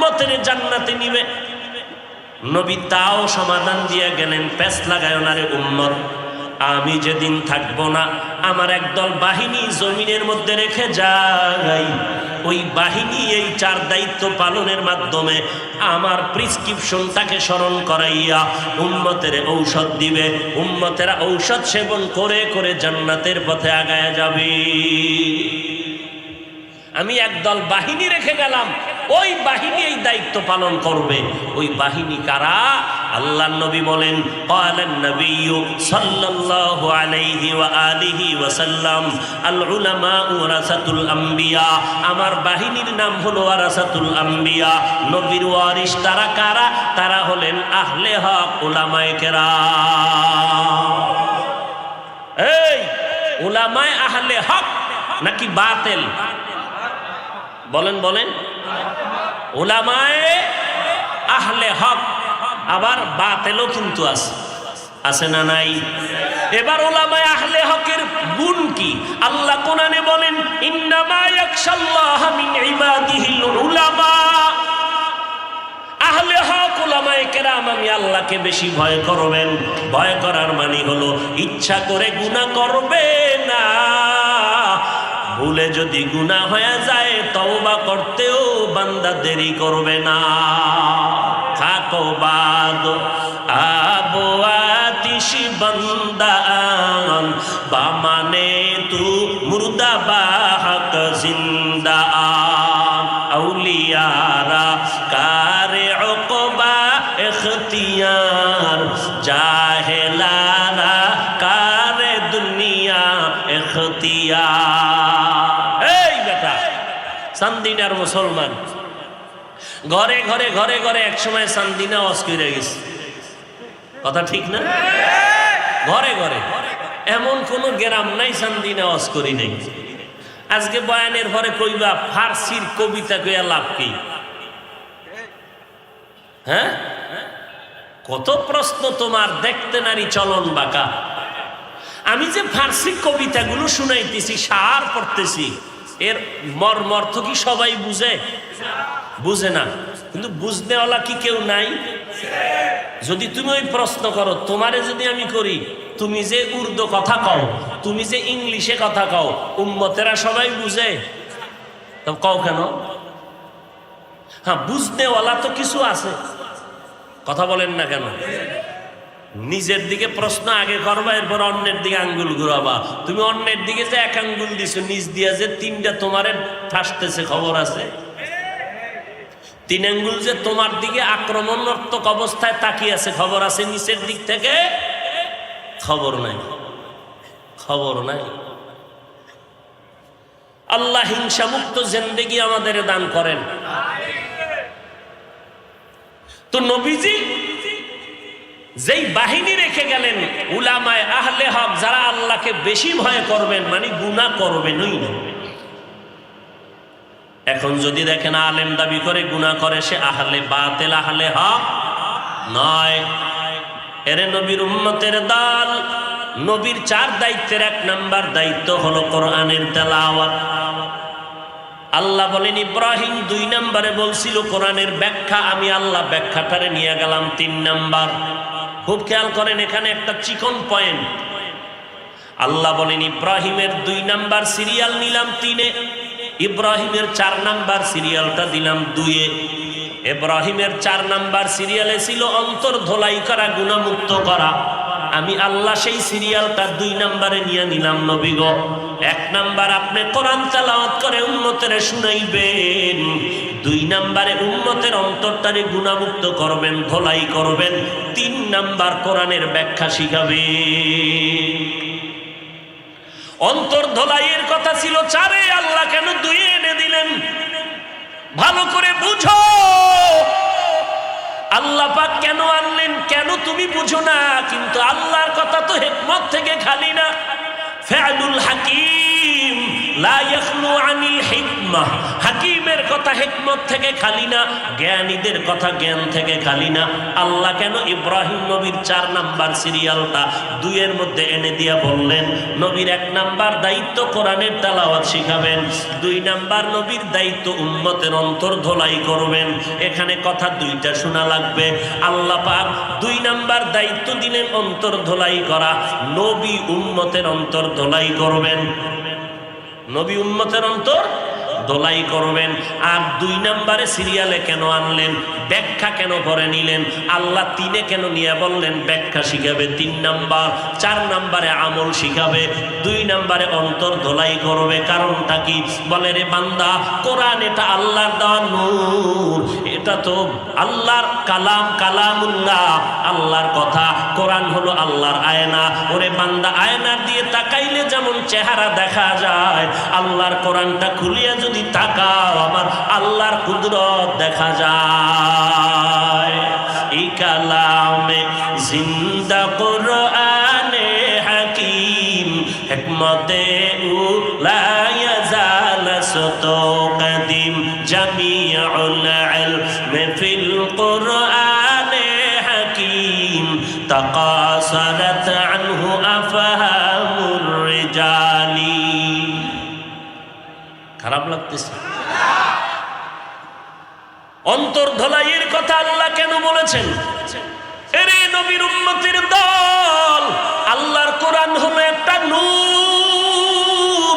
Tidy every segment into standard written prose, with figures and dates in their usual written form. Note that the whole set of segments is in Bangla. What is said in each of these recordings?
উম্মতের জান্নাতে নিবে। নবী তাও সমাধান দিয়ে গেলেন, প্যাঁচ লাগায় না রে উম্মত, আমি যেদিন থাকবো না আমার একদল বাহিনী জমিনের মধ্যে রেখে যাই, ওই বাহিনী এই 4 দায়িত্ব পালনের মাধ্যমে আমার প্রেসক্রিপশনটাকে স্মরণ করাইয়া উম্মতের ঔষধ দিবে, উম্মতেরা ঔষধ সেবন করে করে জান্নাতের পথে আগায় যাবে। আমি একদল বাহিনী রেখে গেলাম, ওই বাহিনী এই দায়িত্ব পালন করবে। ওই বাহিনী কারা? আল্লাহর নবী বলেন, ক্বালান নবিয়্যু সাল্লাল্লাহু আলাইহি ওয়া আলিহি ওয়া সাল্লাম, আল উলামা ওয়ারাসাতুল আম্বিয়া, আমার বাহিনীর নাম হলো ওয়ারাসাতুল আম্বিয়া, নবীর ওয়ারিস। তারা কারা? তারা হলেন আহলে হক, উলামায়ে কেরাম। এই উলামায়ে আহলে হক নাকি বাতিল? বলেন বলেন। উলামায়ে আহলে হক, আবার বাতিলও কিন্তু আছে না নাই? এবার উলামায়ে আহলে হকের গুণ কি? আল্লাহ কোরআনে বলেন, ইন্নামা ইয়াখশাল্লাহা মিন ইবাদিহিল উলামা। আহলে হক উলামায়ে কেরাম আমি আল্লাহকে বেশি ভয় করবেন। ভয় করার মানে হলো ইচ্ছা করে গুনাহ করবে না, ভুলে যদি গুনাহ হয়ে যায় তওবা করতেও বান্দা দেরি করবে না। খাকো বাদ আবো আতিশ বান্দান বামানে তু মুর্দা বাহক জিন্দা আউলিয়ারা কারে উকবা ইখতিয়ার জাহেলারা কারে দুনিয়া ইখতিয়ার। এই বেটা সান্দিনার মুসলমান, ঘরে ঘরে ঘরে ঘরে একসময় সান্দিনা ওয়াজ করে গেছে, কথা ঠিক না? ঘরে ঘরে এমন কোন গ্রাম নাই সান্দিনা ওয়াজ করি নাই। আজকে বয়ানের পরে কইবা ফার্সির কবিতা কইয়া লাভ কি? হ্যাঁ, কত প্রশ্ন তোমার, দেখতে নারী চলন বাঁকা। আমি যে ফার্সি কবিতাগুলো শুনাইতেছি, সার পড়তেছি, এর মর্মর্থ কি সবাই বুঝে? বুঝে না। কিন্তু বুঝনেওয়ালা কি কেউ নাই? যদি তুমি ওই প্রশ্ন করো, তোমারে যদি আমি করি, তুমি যে উর্দু কথা কও, তুমি যে ইংলিশে কথা কও, উম্মতেরা সবাই বুঝে? তো কও কেন? হ্যাঁ, বুঝনেওয়ালা তো কিছু আছে, কথা বলেন না কেন? নিজের দিকে প্রশ্ন আগে করবা, এরপর অন্যের দিকে আঙ্গুল ঘুরাবা। তুমি অন্যের দিকে যে 1 আঙ্গুল দিছো, নিজ দিয়া যে 3টা তোমারে ঠাসতেছে, খবর আছে? 3 আঙ্গুল যে তোমার দিকে আক্রমণাত্মক অবস্থায় তাকিয়ে আছে, খবর আছে? নিচের দিক থেকে খবর নাই, খবর নাই। আল্লাহ হিংসা মুক্ত জিন্দেগি আমাদের দান করেন। তো নবীজি যেই বাহিনী রেখে গেলেন, উলামায়ে আহলে হক, যারা আল্লাহকে বেশি ভয় করবেন, মানে গুনাহ করবেনই না। এখন যদি দেখেন আলেম দাবি করে গুনাহ করে, সে আহলে বাতিল, আহলে হক নয়। এরে নবীর উম্মতের দল, নবীর 4 দায়িত্বের 1 নাম্বার দায়িত্ব হলো কোরআনের তেলাওয়াত। আল্লাহ বলেন, ইব্রাহিম 2 নম্বরে বলছিল কোরআনের ব্যাখ্যা, আমি আল্লাহ ব্যাখ্যাটারে নিয়ে গেলাম 3 নাম্বার। খুব খেয়াল করেন, এখানে একটা চিকন পয়েন্ট। আল্লাহ বলেন, ইব্রাহিমের 2 নাম্বার সিরিয়াল নিলাম 3-এ, ইব্রাহিমের 4 নাম্বার সিরিয়ালটা দিলাম 2-এ। ইব্রাহিমের 4 নাম্বার সিরিয়ালে ছিল অন্তর ধোলাই করা, গুনাহমুক্ত করা। আমি আল্লাহ সেই সিরিয়ালটা 2 নম্বরে নিয়ে নিলাম। নবী গো, 1 নাম্বার আপনি কোরআন তেলাওয়াত করে উম্মতের শুনাইবেন, 2 নম্বরে উম্মতের অন্তরটারে গুনাহমুক্ত করবেন, ধোলাই করবেন, 3 নাম্বার কোরআনের ব্যাখ্যা শিখাবেন। অন্তর ধোলাইয়ের কথা ছিল 4-এ, আল্লাহ কেন 2-এ এনে দিলেন? ভালো করে বুঝো আল্লাহ পাক কেন আনলেন, কেন তুমি বুঝো না। কিন্তু আল্লাহর কথা তো হিকমত থেকে খালি না, ফাআলুল হাকিম। লা ইয়াখলু আনিল হিকমাহ, হাকিমের কথা হিকমত থেকে খালি না, জ্ঞানীদের কথা জ্ঞান থেকে খালি না। আল্লাহ কেন ইব্রাহিম নবীর 4 নাম্বার সিরিয়ালটা 2 এর মধ্যে এনে দিয়া বললেন, নবীর 1 নাম্বার দায়িত্ব কোরআনের তেলাওয়াত শিখাবেন, 2 নাম্বার নবীর দায়িত্ব উম্মতের অন্তর ধোলাই করবেন। এখানে কথা 2টা শোনা লাগবে। আল্লাহ পাক 2 নাম্বার দায়িত্ব দিলেন অন্তর ধোলাই করা, নবী উম্মতের অন্তর ধোলাই করবেন, নবী উম্মতের অন্তর ধোলাই করবেন। আর 2 নাম্বারে সিরিয়ালে কেন আনলেন, ব্যাখ্যা কেন করে নিলেন, আল্লাহ 3-এ কেন নিয়ে বললেন ব্যাখ্যা শিখাবে 3 নাম্বার, 4 নাম্বারে আমল শিখাবে, 2 নাম্বারে অন্তর ধোলাই করবে। কারণটা কি? বলে রে বান্দা, কোরআন এটা আল্লাহর দেওয়া নূর, এটা তো আল্লাহর কালাম, কালামুল্লাহ, আল্লাহর কথা। কোরআন হলো আল্লাহর আয়না। ওরে বান্দা, আয়না দিয়ে তাকাইলে যেমন চেহারা দেখা যায়, আল্লাহর কোরআনটা খুলিয়া যদি তাকাও আমার আল্লাহর কুদরত দেখা যায়। এই কালামে জিন্দা কোরআনে হাকিম, হিকমতে লা ইয়াজাল সতো কদিম, জামিউল ইলম ফিল কোরআনে হাকিম, তাকাসারাত আনহু আফহামুর রিজালি। খারাপ লাগতেছে? অন্তর ধোলাইয়ের কথা আল্লাহ কেন বলেছেন? এরে নবীর উম্মতের দল, আল্লাহর কোরআন হলো একটা নূর,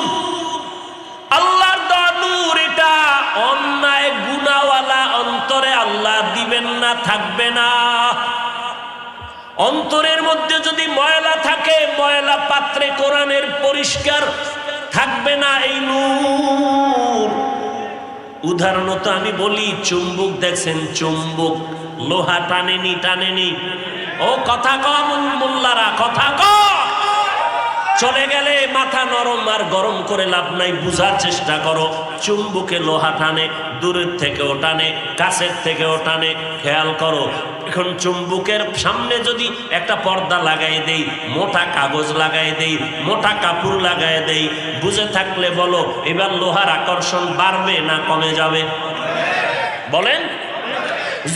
আল্লাহর দেওয়া নূর। এটা অন্যায় গুনাহওয়ালা অন্তরে আল্লাহ দিবেন না, থাকবে না। অন্তরের মধ্যে যদি ময়লা থাকে, ময়লা পাত্রে কোরআনের পরিষ্কার থাকবে না এই নূর। উদাহরণত আমি বলি, চুম্বক দেখছেন, চুম্বক লোহা টানেনি, টানেনি? ও কথা কম মোল্লারা, কথা কম। চলে গেলে মাথা নরম আর গরম করে লাভ নাই, বুঝার চেষ্টা করো। চুম্বকে লোহা টানে, দূরের থেকেও টানে, কাছের থেকেও টানে। খেয়াল করো, এখন চুম্বকের সামনে যদি একটা পর্দা লাগাই দেই, মোটা কাগজ লাগাই দেই, মোটা কাপড় লাগাই দেই, বুঝে থাকলে বলো এবার লোহার আকর্ষণ বাড়বে না কমে যাবে? বলেন।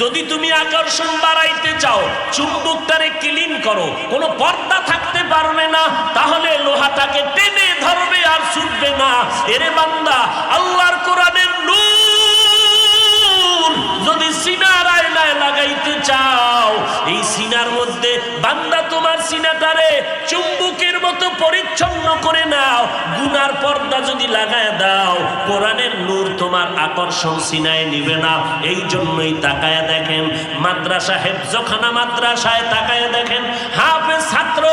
যদি তুমি আকর্ষণ বাড়াইতে চাও, চুম্বকটারে ক্লিন করো, কোনো পর্দা থাকতে পারবে না, তাহলে লোহাটাকে টেনে ধরবে আর ছুটবে না। এরে বান্দা, আল্লাহর কোরআনের নূর যদি সিনার আয়নায় লাগাইতে চাও, এই সিনার মধ্যে বান্দা তোমার সিনাটারে চুম্বকের মতো পরিচ্ছন্ন করে নাও। গুনার পর্দা যদি লাগায় দাও, কোরআনের নূর তোমার আকর্ষণ সিনায় নিবে না। এই জন্যই তাকায় দেখেন মাদ্রাসা, হেফজখানা মাদ্রাসায় তাকায় দেখেন, হাফেজ ছাত্র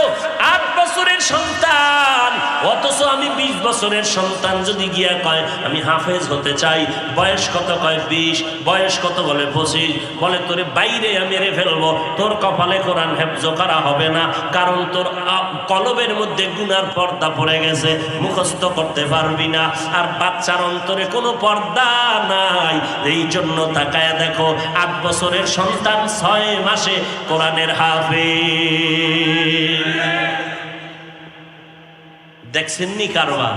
8 বছরের সন্তান, অথচ আমি 20 বছরের সন্তান যদি গিয়া কয় আমি হাফেজ হতে চাই, বয়স কত? কয় 20। বয়স কত? বলে 25। বলে তোরে বাইরে আমি মেরে ফেলবো, তোর কপালে কোরআন হেফজ করা হবে না, কারণ তোর কলবের মধ্যে গুনার পর্দা পড়ে গেছে, মুখস্থ করতে পারবি না। আর বাচ্চার অন্তরে কোনো পর্দা নাই। এই জন্য তাকায় দেখো, 8 বছরের সন্তান 6 মাসে কোরআনের হাফেজ। দেখছেননি কারবার?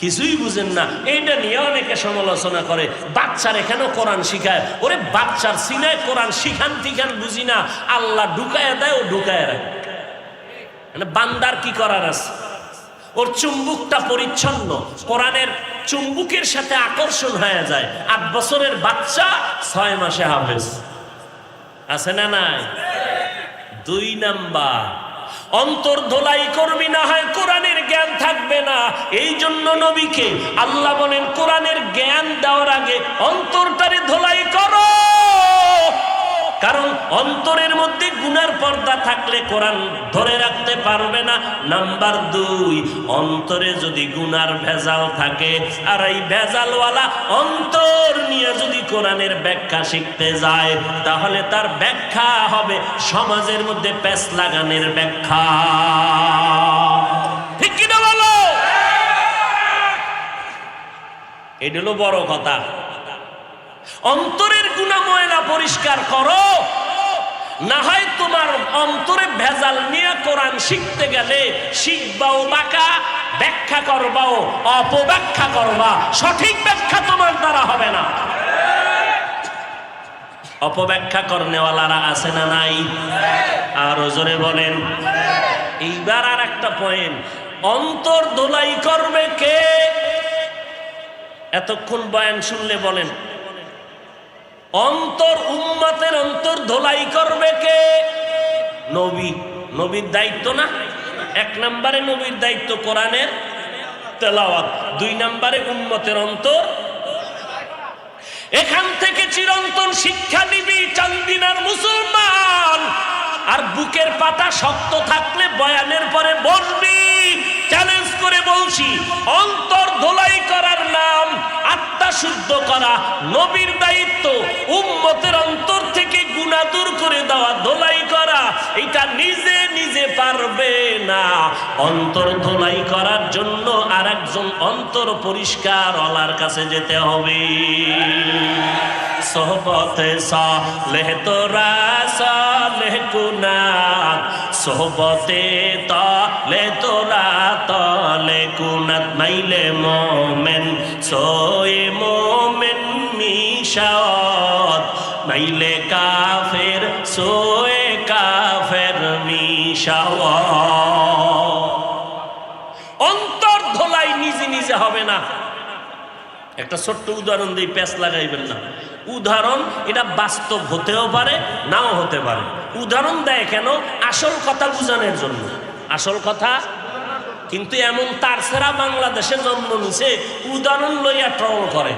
কিছুই বুঝেন না। এইটা নিয়ে অনেকে সমালোচনা করে, বাচ্চার এখানেও কোরআন শিখায়। ওরে বাচ্চার সিনায় কোরআন শিখান টিখান বুঝি না, আল্লাহ ঢুকায় দেয়, ও ঢুকায় রাখে। মানে বান্দার কি করার আছে? ওর চুম্বুকটা পরিচ্ছন্ন, কোরআনের চুম্বুকের সাথে আকর্ষণ হয়ে যায়। 8 বছরের বাচ্চা 6 মাসে হাফেজ। আছে না নাই? 2 নাম্বার, অন্তর ধোলাই করবি, না হয় কোরআনের জ্ঞান থাকবে না। এই জন্য নবীকে আল্লাহ বলেন, কোরআনের জ্ঞান দেওয়ার আগে অন্তরটারে ধোলাই করো, কারণ অন্তরের মধ্যে গুনার পর্দা থাকলে কোরআন ধরে রাখতে পারবে না। নাম্বার 2, অন্তরে যদি গুনার ভেজাল থাকে, আর এই ভেজালওয়ালা অন্তর নিয়ে যদি কোরআনের ব্যাখ্যা শিখতে যায়, তাহলে তার ব্যাখ্যা হবে সমাজের মধ্যে প্যাঁচ লাগানোর ব্যাখ্যা। ঠিক কিনা বলো? এটা হলো বড় কথা। অন্তরের গুনাহ ময়লা পরিষ্কার করো, না হয় তোমার অন্তরে ভেজাল নিয়ে কোরআন শিখতে গেলে শিখবাও বাঁকা, ব্যাখ্যা করবাও অপব্যাখ্যা করবা, সঠিক ব্যাখ্যা তোমার দ্বারা হবে না। অপব্যাখ্যা করনেওয়ালারা আছে না নাই? আরো জোরে বলেন। এইবার আর একটা পয়েন্ট, অন্তর ধোলাই করবে কে? এতক্ষণ বয়ান শুনলে বলেন, অন্তর উম্মতের অন্তর ধোলাই করবে কে? নবী। নবীর দায়িত্ব না? এক নম্বরে নবীর দায়িত্ব কোরআনের তেলাওয়াত, দুই নম্বরে উম্মতের অন্তর। এখান থেকে চিরন্তন শিক্ষা নিবি চান্দিনার মুসলমান। আর বুকের পাতা শক্ত থাকলে বয়ানের পরে বসবি। চ্যালেঞ্জ করে বলছি, অন্তর ধোলাই করার নাম আত্মা শুদ্ধ করা নবীর দায়িত্ব। উম্মতের অন্তর থেকে গুনাহ দূর করে দেওয়া, ধোলাই করা, এটা নিজে নিজে পারবে না। অন্তর ধোলাই করার জন্য আর একজন অন্তর পরিষ্কার ওয়ালার কাছে যেতে হবে। সোহবতে সালেহ তোরা সালেহ কুনাত, সোহবতে তালে তোরা তালে কুনাত, নাইলে মোমেন সোয়ে মোমেন মিশাওয়াত, নাইলে কাফের সোয়ে কাফের মিশাওয়াত। অন্তর ধোলাই নিজে নিজে হবে না। একটা ছোট্ট উদাহরণ দিই, প্যাচ লাগাইবেন না। উদাহরণ এটা বাস্তব হতেও পারে, নাও হতে পারে। উদাহরণ দেয় কেন? আসল কথা বুঝানোর জন্য। আসল কথা কিন্তু এমন তার সেরা বাংলাদেশে জন্ম নিছে, উদাহরণ লইয়া ট্রল করে।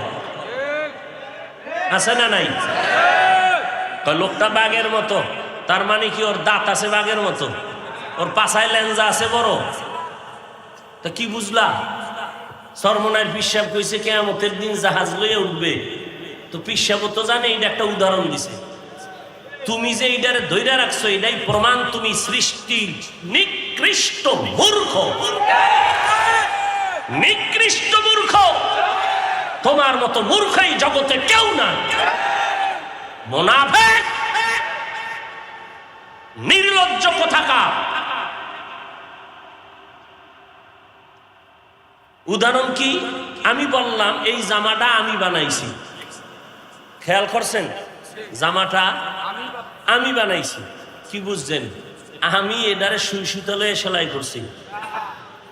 আছে না নাই? লোকটা বাঘের মতো, তার মানে কি ওর দাঁত আছে বাঘের মতো, ওর পাছায় লেঞ্জা আছে বড়। তা কি বুঝলা? সরমনার পিসাব কইছে কিয়ামতের দিন জাহাজ লইয়া উঠবে। তো পিসাবও তো জানে, এটা একটা উদাহরণ দিছে। তুমি যে এইটারে ধইরা রাখছো, এটাই প্রমাণ তুমি সৃষ্টি নিকৃষ্ট মূর্খ। নিকৃষ্ট মূর্খ, তোমার মতো মূর্খ এই জগতে কেউ না। মুনাফিক, নির্লজ্জ কোথাকার। উদাহরণ কি? আমি বললাম এই জামাটা আমি বানাইছি, খেয়াল করছেন? জামাটা আমি বানাইছি, কি বুঝছেন? আমি এটারে সুই সুতলে সেলাই করছি।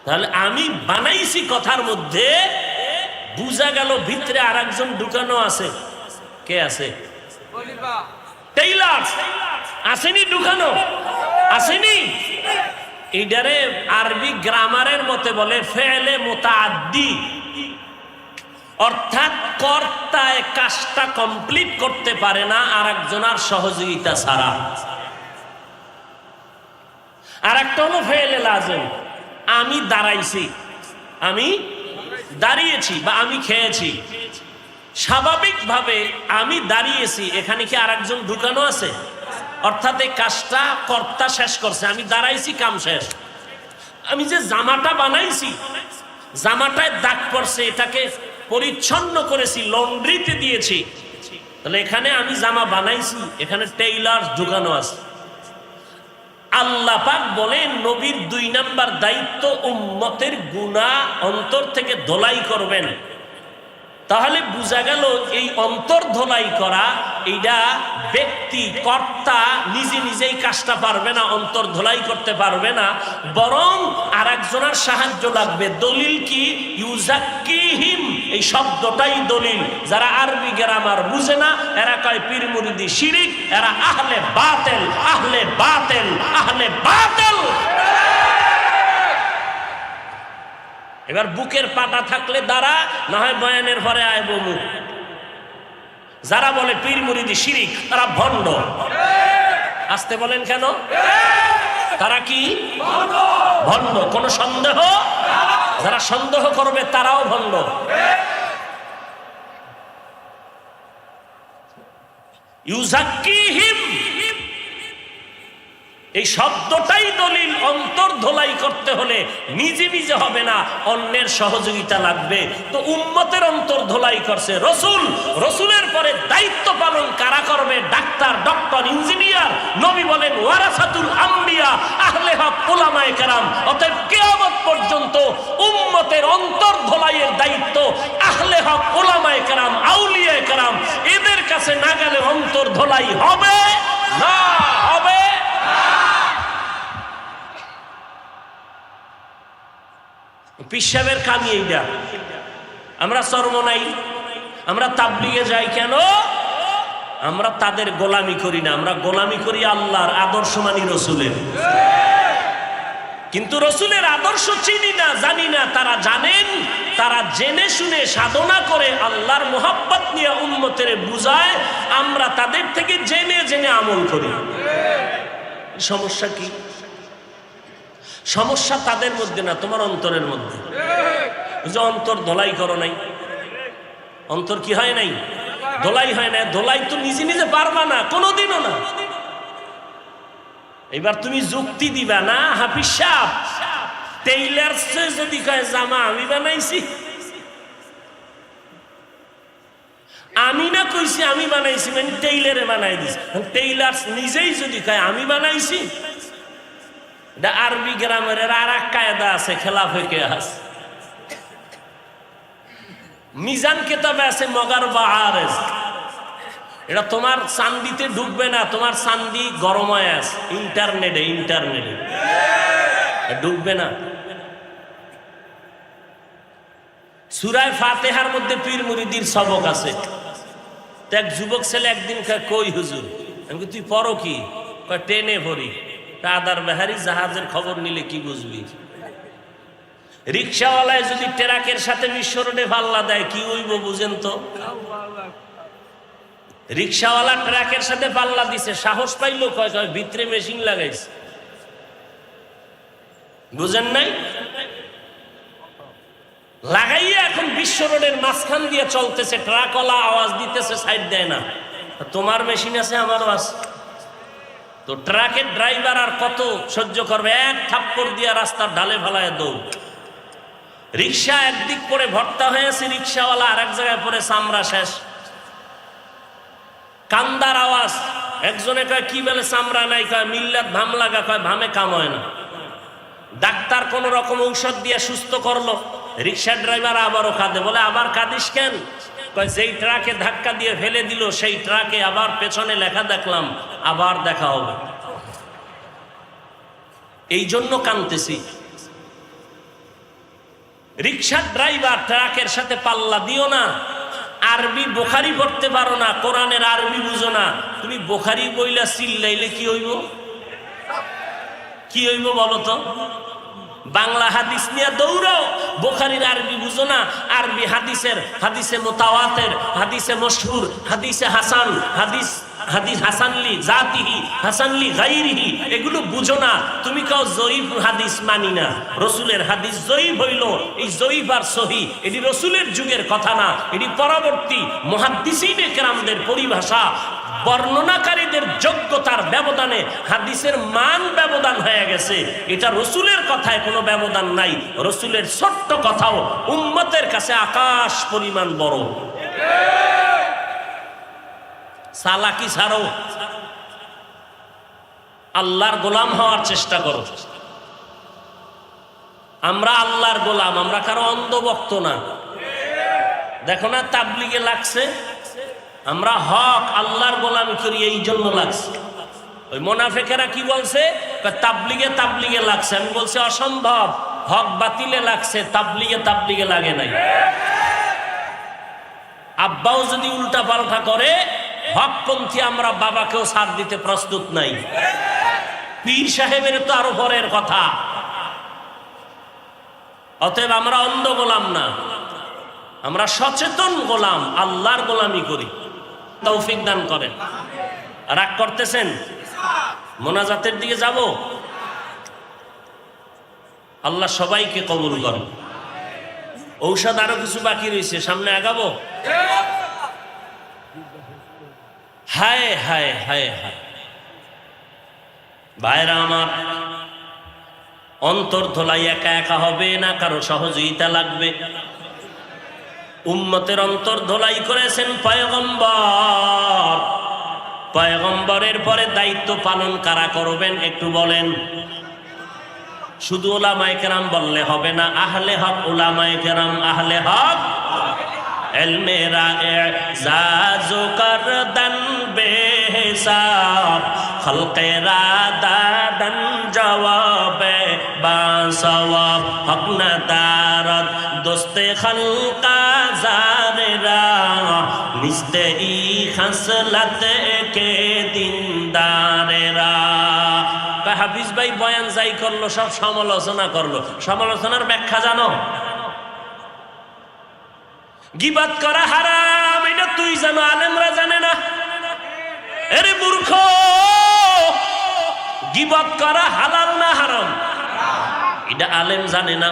তাহলে আমি বানাইছি কথার মধ্যে বুঝা গেল ভিতরে আর একজন ঢুকানো আছে। কে আছে? টেইলার আসেনি? ঢুকানো আসেনি? এইটারে আরবি গ্রামারের মতে বলে ফেলে মুতাআদ্দি, অর্থাৎ কর্তায় কাজটা কমপ্লিট করতে পারে না আর একজনের সহযোগিতা ছাড়া। আর একটা হলো ফেলে লাজিম, আমি দাঁড়াইছি, আমি দাঁড়িয়েছি বা আমি খেয়েছি। স্বাভাবিকভাবে আমি দাঁড়িয়েছি, এখানে কি আর একজন ঢুকানো আছে? অর্থাৎ এই কাজটা কর্তা শেষ করছে, আমি দাঁড়াইছি, কাম শেষ। আমি যে জামাটা বানাইছি, জামাটায় দাগ পড়ছে, এটাকে পরিচ্ছন্ন করেছি, লন্ড্রিতে দিয়েছি। তাহলে এখানে আমি জামা বানাইছি, এখানে টেইলার ঢুকানো আছে। আল্লাহ পাক বলেন নবীর 2 নাম্বার দায়িত্ব উম্মতের গুনাহ অন্তর থেকে ধোলাই করবেন। তাহলে বোঝা গেল এই অন্তর ধোলাই করা, এইটা ব্যক্তি কর্তা নিজে নিজেই কাজটা পারবে না, অন্তর ধোলাই করতে পারবে না, বরং আর একজনের সাহায্য লাগবে। দলিল কি? ইউজাক্কিহিম, এই শব্দটাই দলিল। যারা আরবি গ্রামার বুঝে না এরা কয় পীর মুরিদি শিরিক, এরা আহলে বাতিল, আহলে বাতিল, আহলে বাতিল। এবার বুকের পাটা থাকলে দাঁড়া, না হয় বয়ানের পরে আয় বমু। যারা বলে পীর মুরিদি শিরিক তারা ভণ্ড। আসতে বলেন কেন? তারা কি ভণ্ড? কোন সন্দেহ? যারা সন্দেহ করবে তারাও ভণ্ড। ইউজাক্কিহিম, এই শব্দটাই দলিল। অন্তর ধোলাই করতে হলে নিজে নিজে হবে না, অন্যের সহযোগিতা লাগবে। তো উম্মতের অন্তর ধোলাই করছে রসুল, রসুলের পরে দায়িত্ব পালন কারা করবে? Doctor, doctor, engineer. নবী বলেন ওয়ারাসাতুল আম্বিয়া, আহলে হক উলামায়ে কেরাম। অতএব কিয়ামত পর্যন্ত উম্মতের অন্তর ধোলাইয়ের দায়িত্ব আহলে হক উলামায়ে কেরাম, আউলিয়ায়ে কেরাম। এদের কাছে না গেলে অন্তর ধোলাই হবে না, হবে পিসাবের কামি এইটা। আমরা চরমনাই, আমরা তাবলিগে যাই কেন? আমরা তাদের গোলামি করি না, আমরা গোলামি করি আল্লাহর, আদর্শ মানি রসুলের। কিন্তু রসুলের আদর্শ চিনি না, জানি না। তারা জানেন, তারা জেনে শুনে সাধনা করে আল্লাহর মোহাব্বত নিয়ে উম্মতের বুঝায়। আমরা তাদের থেকে জেনে জেনে আমল করি। সমস্যা কি? সমস্যা তাদের মধ্যে না, তোমার অন্তরের মধ্যে। যে অন্তর ধোলাই করো নাই, অন্তর কি হয় নাই? ধোলাই হয় না। ধোলাই তো নিজে নিজে পারবা না, কোনোদিনও না। এবার তুমি যুক্তি দিবা না, হাফিজ সাহেব টেইলার যদি কয় জামা আমি বানাইছি, আমি না কইছি আমি বানাইছি, মানে টেইলারে বানাই দিছি। টেইলার নিজেই যদি কয় আমি বানাইছি, আরবি গ্রামারের আর এক কায়দা আছে, খেলাফে কেয়াস। মিজান কিতাবে আছে মগার বা আরেজ। এটা তোমার চান্দিতে ঢুকবে না, তোমার চান্দি গরম হয়ে আছে ইন্টারনেটে, ইন্টারনেটে ঢুকবে না। সূরা ফাতিহার মধ্যে পীর মুরিদির সবক আছে। তো এক যুবক ছেলে একদিন কই হুজুর, আমি তুই পড়ো কি? ট্রেনে পড়ি। আদার বেহারি জাহাজের খবর নিলে কি বুঝবি? রিক্সাওয়ালায় যদি ট্রাকের সাথে বিশ্ব রোডে পাল্লা দেয় কি হইব বুঝেন তো? রিক্সাওয়ালা ট্রাকের সাথে পাল্লা দিছে, সাহস পাইলো কয় কয় ভিতরে মেশিন লাগাইছে। বুঝেন নাই? লাগাইয়া এখন বিশ্ব রোডের মাঝখান দিয়ে চলতেছে, ট্রাকওয়ালা আওয়াজ দিতেছে, সাইড দেয় না। তোমার মেশিন আছে, আমারও আছে। তো ট্রাকের ড্রাইভার আর কত সহ্য করবে? এক থাপ্পড় দিয়া রাস্তার ঢালে ফালায় দৌড়। রিক্সা একদিক পরে ভর্তা হয়েছে, রিক্সাওয়ালা আর এক জায়গায় পরে চামড়া শেষ। কান্দার আওয়াজ। একজনে কয় কি বলে চামড়া নাই, কয় মিল্লাত ভাম লাগা, কয় ভামে কাম হয় না। ডাক্তার কোন রকম ঔষধ দিয়ে সুস্থ করলো, রিক্সা ড্রাইভার আবারও কাঁদে। বলে আবার কাঁদিস কেন? কয় যেই ট্রাকে ধাক্কা দিয়ে ফেলে দিল সেই ট্রাকে আবার পেছনে লেখা দেখলাম আবার দেখা হবে, এই জন্য কাঁদতেছি। রিক্সার ড্রাইভার ট্রাকের সাথে পাল্লা দিও না। আরবি বুখারি পড়তে পারো না, কোরআনের আরবি বুঝো না, তুমি বুখারি বইলা চিল্লাইলে কি হইব? কি হইব বলো তো? বাংলা হাদিস নিয়ে দৌড়াও, বুখারীর আরবি বুঝো না। আরবি হাদিসের, হাদিসে মুতাওয়াতির, হাদিসে মশহুর, হাদিসে হাসান, হাদিস হাসানলি জাতিহি, হাসানলি গায়রিহি, এগুলো বুঝো না। তুমি কাও জয়ীফ হাদিস মানি না। রসুলের হাদিস জয়ীফ হইল, এই জয়ীফ আর সহি এটি রসুলের যুগের কথা না, এটি পরবর্তী মুহাদ্দিসিনে কেরামদের পরিভাষা। বর্ণনাকারীদের যোগ্যতার ব্যবধানে হাদিসের মান ব্যবধান হয়ে গেছে। এটা রসুলের কথায় কোনো ব্যবধান নাই। রসুলের ছোট্ট কথাও উম্মতের কাছে আকাশ পরিমাণ বড়। চালাকি ছাড়ো, আল্লাহর গোলাম হওয়ার চেষ্টা করো। আমরা আল্লাহর গোলাম, আমরা কারো অন্ধভক্ত না। দেখো না তাবলিগে লাগছে, আমরা হক আল্লাহর গোলামি করি, এই জন্য লাগছে। ওই মুনাফিকেরা কি বলছে? তাবলিগে তাবলিগে লাগছে। আমি বলছি অসম্ভব, হক বাতিলে লাগছে, তাবলিগে লাগে নাই। আব্বাও যদি উল্টা পাল্টা করে, হকপন্থী আমরা বাবাকেও ছাড় দিতে প্রস্তুত নাই। পীর সাহেবের তো আরো পরের কথা। অতএব আমরা অন্ধ গোলাম না, আমরা সচেতন গোলাম, আল্লাহর গোলামি করি। তৌফিক দান করেন। রাগ করতেছেন? মোনাজাতের দিকে যাব? আল্লাহ সবাইকে কবুল করেন। ঔষধ আরো কিছু বাকি রয়েছে, সামনে আগাবো। হায় হায় হায় হায়, ভাইরা আমার, অন্তর ধোলাই একা একা হবে না, কারো সহযোগিতা লাগবে। উম্মতের অন্তর ধোলাই করেছেন পয়গম্বর। পয়গম্বরের পরে দায়িত্ব পালন কারা করবেন একটু বলেন? শুধু উলামায়ে কেরাম বললে হবে না, আহলে হক উলামায়ে কেরাম, আহলে হক ইলমে রা'জাজু করদান বেহিসাব খলকে রাদাদান জওয়াবে বাসওয়াব হক না দারদ দোস্তে খলকা জারেরা নিস্তে ই খসলত কে দিনদারেরা। হাফিজ ভাই বয়ান যাই করলো সব সমালোচনা করলো, সমালোচনার ব্যাখ্যা জানো? গীবত করা হারাম, এটা তুই জানো, আলেমরা জানে না। আরে মূর্খ, গীবত করা হালাল না হারাম এটা আলেম জানে না।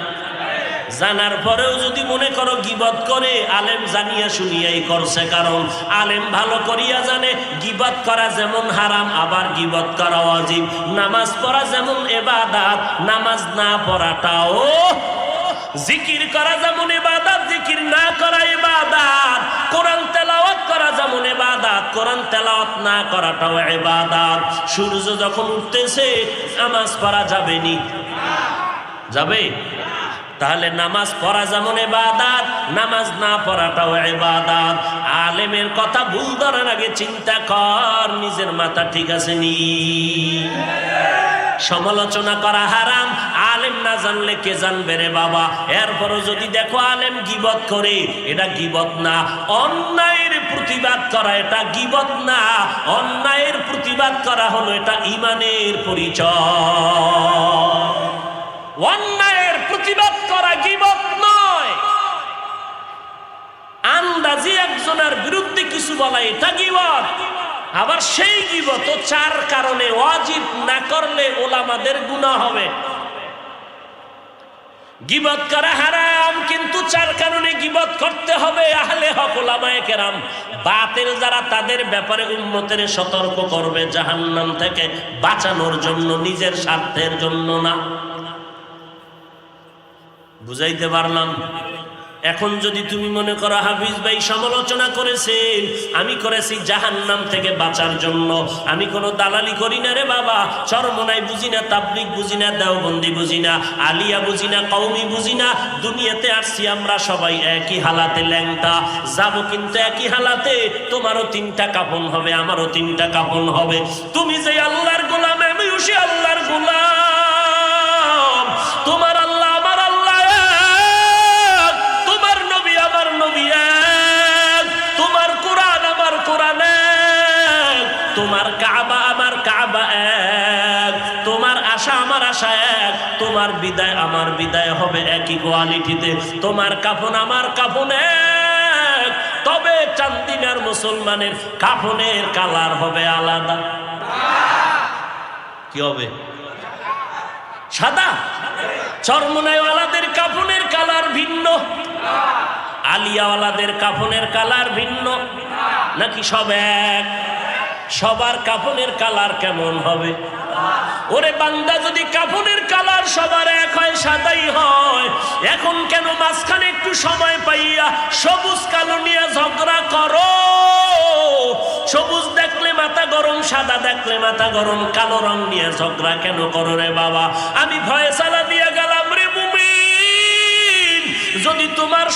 জানার পরেও যদি মনে করো গীবত করে, আলেম জানিয়া শুনিয়াই করছে, কারণ আলেম ভালো করিয়া জানে গীবত করা যেমন হারাম আবার গীবত করা ওয়াজিব। নামাজ পড়া যেমন ইবাদত, নামাজ না পড়াটাও, জিকির করা যেমন ইবাদত, জিকির না করা ইবাদত, কোরআন তেলাওয়াত করা যেমন ইবাদত, কোরআন তেলাওয়াত না করাটাও ইবাদত। সূর্য যখন উঠতেছে নামাজ পড়া যাবে নি? যাবে? তাহলে নামাজ পড়া যেমন ইবাদত, নামাজ না পড়াটাও ইবাদত। আলেমের কথা ভুল ধরার আগে চিন্তা কর নিজের মাথা ঠিক আছে নি? সমালোচনা করা হারাম, আলেম না জানলে কে জানবে রে বাবা? এরপরও যদি দেখো আলেম গীবত করে, এটা গীবত না। অন্যায়ের প্রতিবাদ করা এটা গীবত না, অন্যায়ের প্রতিবাদ করা হলো এটা ঈমানের পরিচয়। অন্যায়ের প্রতিবাদ করা গীবত নয়। আন্দাজি একজনের বিরুদ্ধে কিছু বলা এটা গীবত। আবার সেই গীবত চার কারণে ওয়াজিব না করলে ওলামাদের গুনাহ হবে। গীবত করা হারাম, কিন্তু চার কারণে গীবত করতে হবে। আহলে হক উলামায়ে কেরাম বাতিল যারা, তাদের ব্যাপারে উম্মতের সতর্ক করবে জাহান্নাম থেকে বাঁচানোর জন্য, নিজের স্বার্থের জন্য না। বুঝাইতে পারলাম? এখন যদি তুমি মনে করো হাফিজ ভাই সমালোচনা করেছেন, আমি করেছি জাহান্নাম থেকে বাঁচার জন্য, আমি কোনো দালালি করি না রে বাবা। চরমনাই বুঝি না, তাবলিগ বুঝি না, দেওবন্দি বুঝি না, আলিয়া বুঝি না, কওমি বুঝি না। দুনিয়াতে আসছি আমরা সবাই একই হালাতে ল্যাংটা, যাব কিন্তু একই হালাতে। তোমারও তিনটা কাফন হবে, আমারও তিনটা কাফন হবে। তুমি যে আল্লাহর গোলাম, আমিও সে আল্লাহর গোলাম। তোমার আল্লাহ আমার আল্লাহ এক, তোমার নবী আমার নবী এক, তোমার কোরআন আমার কোরআন এক, তোমার কাবা আমার কাবা এক, তোমার আশা আমার আশা এক, তোমার বিদায় আমার বিদায় হবে একই কোয়ালিটিতে, তোমার কাফন আমার কাফন এক। তবে চান্দিনার মুসলমানের কাফনের কালার হবে আলাদা। কি হবে? সাদা। চরমনাইওয়ালাদের কাফনের কালার ভিন্ন, আলিয়াওয়ালাদের কাফনের কালার ভিন্ন, নাকি সব এক? সবার কাফনের কালার কেমন হবে? ওরে বান্দা, যদি কাফনের কালার সবার এক হয়, সাদাই হয়, এখন কেন মাঝখানে একটু সময় পাইয়া সবুজ কালো নিয়ে ঝগড়া করো? সবুজ দেখলে মাথা গরম, সাদা দেখলে মাথা গরম, কালো রং নিয়ে ঝগড়া কেন করো রে বাবা? আমি ফয়সালা দিয়ে গেলাম রে মুমিন, যদি তোমার